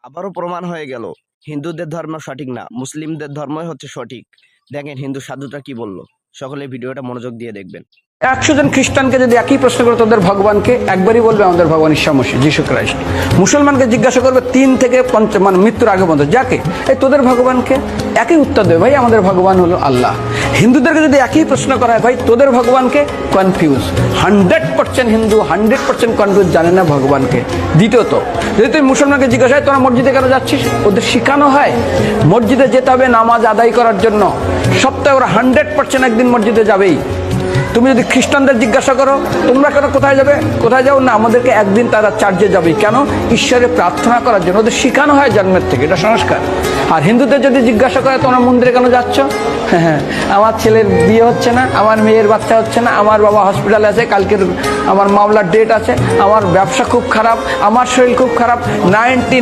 আবারও প্রমাণ হয়ে গেল হিন্দুদের ধর্ম সঠিক না, মুসলিমদের ধর্মই হচ্ছে সঠিক। দেখেন হিন্দু সাধুটা কি বলল। সকলে ভিডিওটা মনোযোগ দিয়ে দেখবেন। 100 জন খ্রিস্টানকে যদি একই প্রশ্ন করে তোদের ভগবানকে, একবারই বলবে আমাদের ভগবান ঈশ্বর মসিহ যিশু খ্রাইস্ট। মুসলমানকে জিজ্ঞাসা করবে 3 থেকে 5 মানে মৃত্যুর আগে পর্যন্ত, যাকে এই তোদের ভগবানকে, একই উত্তর দেবে, ভাই আমাদের ভগবান হলো আল্লাহ। হিন্দুদেরকে যদি একই প্রশ্ন করা হয়, ভাই তোদের ভগবানকে, কনফিউজ। 100% হিন্দু 100% কনফিউজ, জানে না ভগবানকে। দ্বিতীয়ত, যদি তুই মুসলমানকে জিজ্ঞাসা হয় তোরা মসজিদে কেন যাচ্ছিস, ওদের শেখানো হয় মসজিদে যেতে হবে নামাজ আদায় করার জন্য। সপ্তাহে ওরা 100% একদিন মসজিদে যাবেই। তুমি যদি খ্রিস্টানদের জিজ্ঞাসা করো তোমরা কেন কোথায় যাবে, কোথায় যাও না, আমাদেরকে একদিন তারা চার্চে যাবে। কেন? ঈশ্বরে প্রার্থনা করার জন্য। ওদের শেখানো হয় জন্মের থেকে, এটা সংস্কার। আর হিন্দুদের যদি জিজ্ঞাসা করে তোমরা মন্দিরে কেন যাচ্ছ, হ্যাঁ আমার ছেলের বিয়ে হচ্ছে না, আমার মেয়ের বাচ্চা হচ্ছে না, আমার বাবা হসপিটালে আছে, কালকের আমার মামলার ডেট আছে, আমার ব্যবসা খুব খারাপ, আমার শরীর খুব খারাপ, 90